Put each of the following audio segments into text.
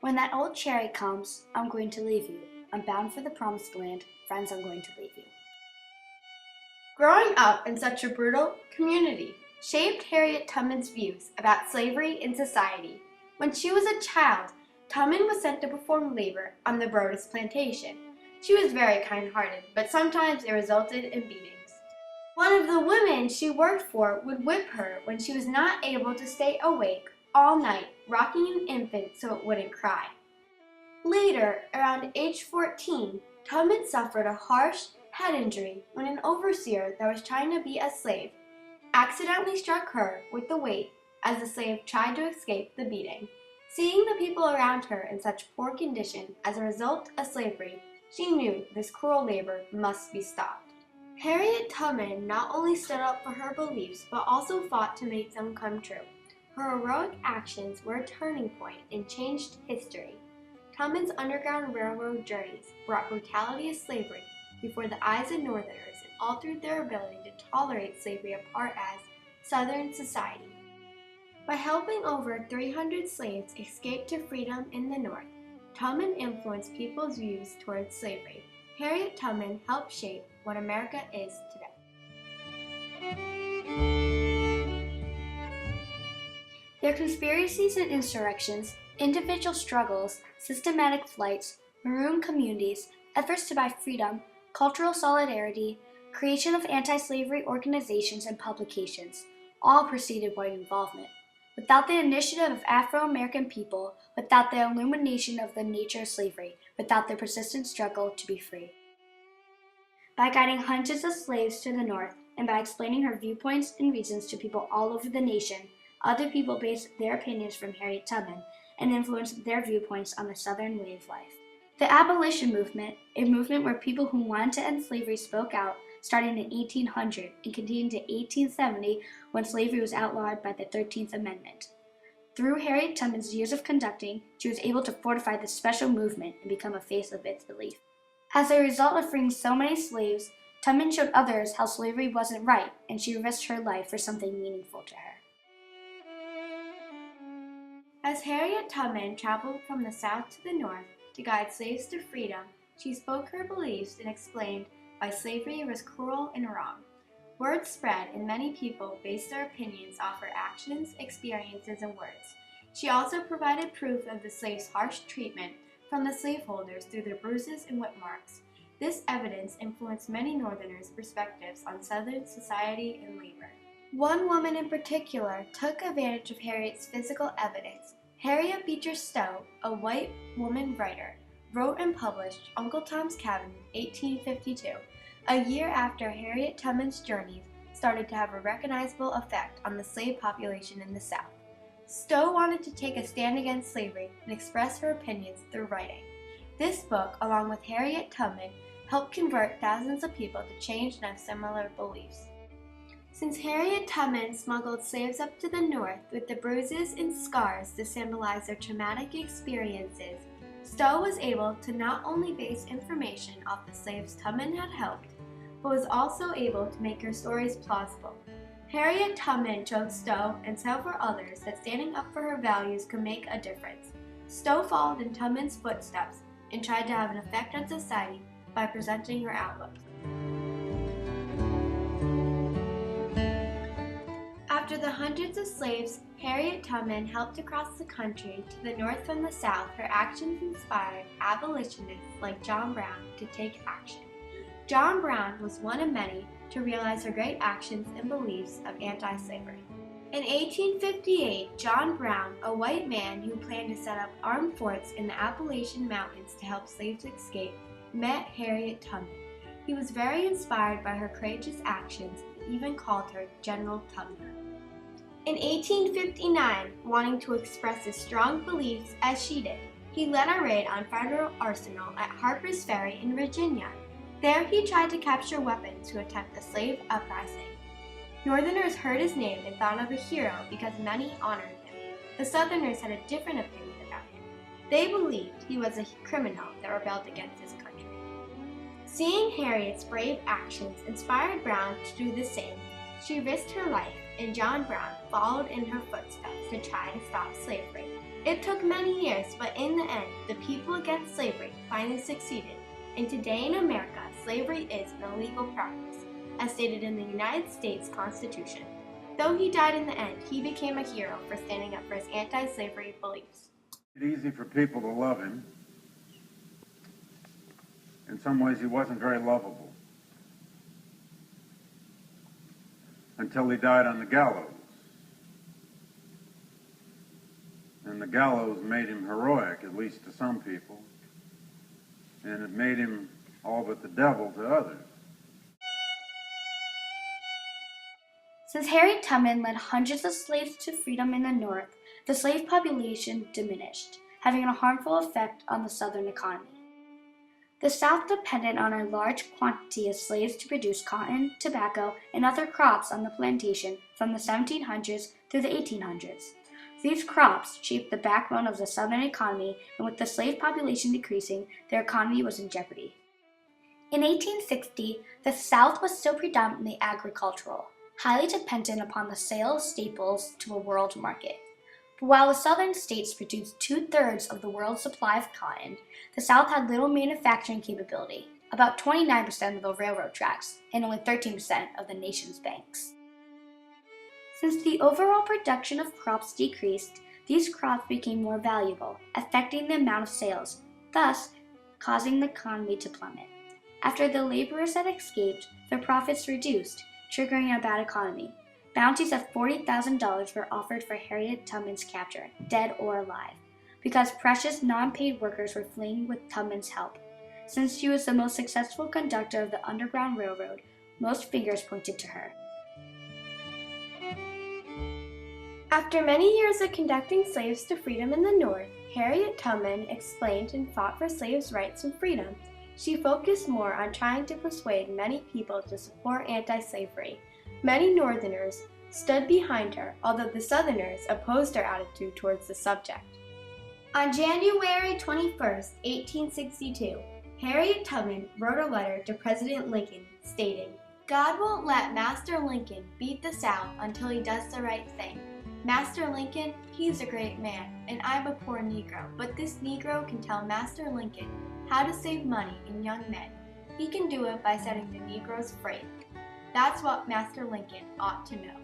When that old chariot comes, I'm going to leave you. I'm bound for the promised land. Friends, I'm going to leave you. Growing up in such a brutal community shaped Harriet Tubman's views about slavery in society. When she was a child, Tubman was sent to perform labor on the Brodus plantation. She was very kind-hearted, but sometimes it resulted in beatings. One of the women she worked for would whip her when she was not able to stay awake all night, rocking an infant so it wouldn't cry. Later, around age 14, Tubman suffered a harsh head injury when an overseer that was trying to be a slave accidentally struck her with the weight as the slave tried to escape the beating. Seeing the people around her in such poor condition as a result of slavery, she knew this cruel labor must be stopped. Harriet Tubman not only stood up for her beliefs, but also fought to make them come true. Her heroic actions were a turning point and changed history. Tubman's Underground Railroad journeys brought brutality of slavery before the eyes of Northerners and altered their ability to tolerate slavery apart as Southern society. By helping over 300 slaves escape to freedom in the North, Tubman influenced people's views towards slavery. Harriet Tubman helped shape what America is today. Their conspiracies and insurrections, individual struggles, systematic flights, maroon communities, efforts to buy freedom, cultural solidarity, creation of anti-slavery organizations and publications, all preceded white involvement. Without the initiative of Afro-American people, without the illumination of the nature of slavery, without their persistent struggle to be free. By guiding hundreds of slaves to the North, and by explaining her viewpoints and reasons to people all over the nation, other people based their opinions from Harriet Tubman and influenced their viewpoints on the Southern way of life. The abolition movement, a movement where people who wanted to end slavery spoke out, started in 1800 and continued to 1870 when slavery was outlawed by the 13th Amendment. Through Harriet Tubman's years of conducting, she was able to fortify this special movement and become a face of its belief. As a result of freeing so many slaves, Tubman showed others how slavery wasn't right, and she risked her life for something meaningful to her. As Harriet Tubman traveled from the South to the North to guide slaves to freedom, she spoke her beliefs and explained why slavery was cruel and wrong. Word spread, and many people based their opinions off her actions, experiences, and words. She also provided proof of the slaves' harsh treatment from the slaveholders through their bruises and whip marks. This evidence influenced many Northerners' perspectives on Southern society and labor. One woman in particular took advantage of Harriet's physical evidence. Harriet Beecher Stowe, a white woman writer, wrote and published Uncle Tom's Cabin in 1852, a year after Harriet Tubman's journeys started to have a recognizable effect on the slave population in the South. Stowe wanted to take a stand against slavery and express her opinions through writing. This book, along with Harriet Tubman, helped convert thousands of people to change and have similar beliefs. Since Harriet Tubman smuggled slaves up to the North with the bruises and scars to symbolize their traumatic experiences, Stowe was able to not only base information off the slaves Tubman had helped, but was also able to make her stories plausible. Harriet Tubman showed Stowe and several others that standing up for her values could make a difference. Stowe followed in Tubman's footsteps and tried to have an effect on society by presenting her outlook. After the hundreds of slaves Harriet Tubman helped across the country to the North from the South, her actions inspired abolitionists like John Brown to take action. John Brown was one of many to realize her great actions and beliefs of anti-slavery. In 1858, John Brown, a white man who planned to set up armed forts in the Appalachian Mountains to help slaves escape, met Harriet Tubman. He was very inspired by her courageous actions and even called her General Tubman. In 1859, wanting to express his strong beliefs as she did, he led a raid on Federal Arsenal at Harper's Ferry in Virginia. There he tried to capture weapons to attempt the slave uprising. Northerners heard his name and thought of a hero because many honored him. The Southerners had a different opinion about him. They believed he was a criminal that rebelled against his country. Seeing Harriet's brave actions inspired Brown to do the same. She risked her life, and John Brown followed in her footsteps to try to stop slavery. It took many years, but in the end, the people against slavery finally succeeded, and today in America, slavery is an illegal practice, as stated in the United States Constitution. Though he died in the end, he became a hero for standing up for his anti-slavery beliefs. It's easy for people to love him. In some ways, he wasn't very lovable until he died on the gallows. And the gallows made him heroic, at least to some people, and it made him all but the devil to others. Since Harriet Tubman led hundreds of slaves to freedom in the North, the slave population diminished, having a harmful effect on the Southern economy. The South depended on a large quantity of slaves to produce cotton, tobacco, and other crops on the plantation from the 1700s through the 1800s. These crops shaped the backbone of the Southern economy, and with the slave population decreasing, their economy was in jeopardy. In 1860, the South was still predominantly agricultural, highly dependent upon the sale of staples to a world market. But while the Southern states produced 2/3 of the world's supply of cotton, the South had little manufacturing capability, about 29% of the railroad tracks, and only 13% of the nation's banks. Since the overall production of crops decreased, these crops became more valuable, affecting the amount of sales, thus causing the economy to plummet. After the laborers had escaped, their profits reduced, triggering a bad economy. Bounties of $40,000 were offered for Harriet Tubman's capture, dead or alive, because precious non-paid workers were fleeing with Tubman's help. Since she was the most successful conductor of the Underground Railroad, most fingers pointed to her. After many years of conducting slaves to freedom in the North, Harriet Tubman explained and fought for slaves' rights and freedom. She focused more on trying to persuade many people to support anti-slavery. Many Northerners stood behind her, although the Southerners opposed her attitude towards the subject. On January 21, 1862, Harriet Tubman wrote a letter to President Lincoln stating, "God won't let Master Lincoln beat the South until he does the right thing. Master Lincoln, he's a great man, and I'm a poor Negro, but this Negro can tell Master Lincoln how to save money in young men. He can do it by setting the Negroes free. That's what Master Lincoln ought to know.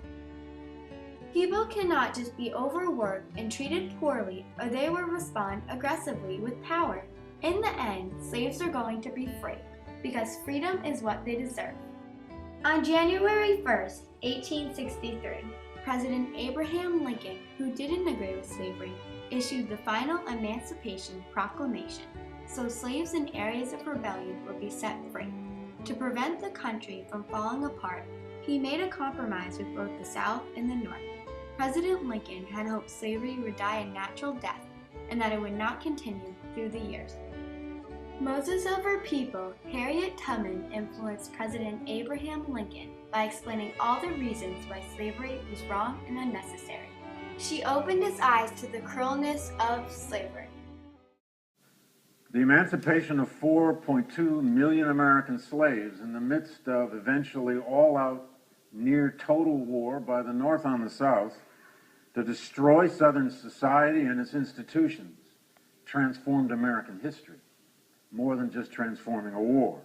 People cannot just be overworked and treated poorly, or they will respond aggressively with power. In the end, slaves are going to be free, because freedom is what they deserve." On January 1, 1863, President Abraham Lincoln, who didn't agree with slavery, issued the final Emancipation Proclamation, so slaves in areas of rebellion would be set free. To prevent the country from falling apart, he made a compromise with both the South and the North. President Lincoln had hoped slavery would die a natural death and that it would not continue through the years. Moses of her people, Harriet Tubman influenced President Abraham Lincoln by explaining all the reasons why slavery was wrong and unnecessary. She opened his eyes to the cruelness of slavery. The emancipation of 4.2 million American slaves in the midst of eventually all-out, near-total war by the North on the South to destroy Southern society and its institutions transformed American history, more than just transforming a war.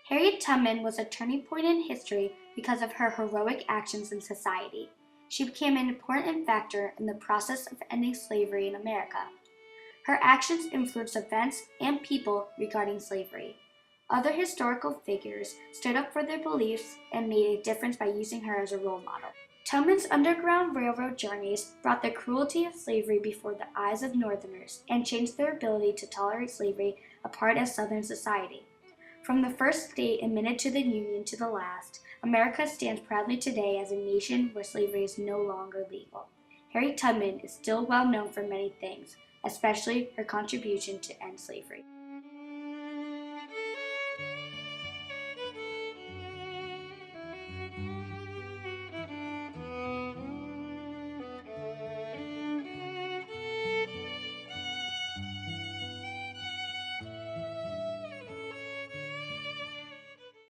Harriet Tubman was a turning point in history because of her heroic actions in society. She became an important factor in the process of ending slavery in America. Her actions influenced events and people regarding slavery. Other historical figures stood up for their beliefs and made a difference by using her as a role model. Tubman's Underground Railroad journeys brought the cruelty of slavery before the eyes of Northerners and changed their ability to tolerate slavery a part of Southern society. From the first state admitted to the Union to the last, America stands proudly today as a nation where slavery is no longer legal. Harriet Tubman is still well known for many things, especially her contribution to end slavery.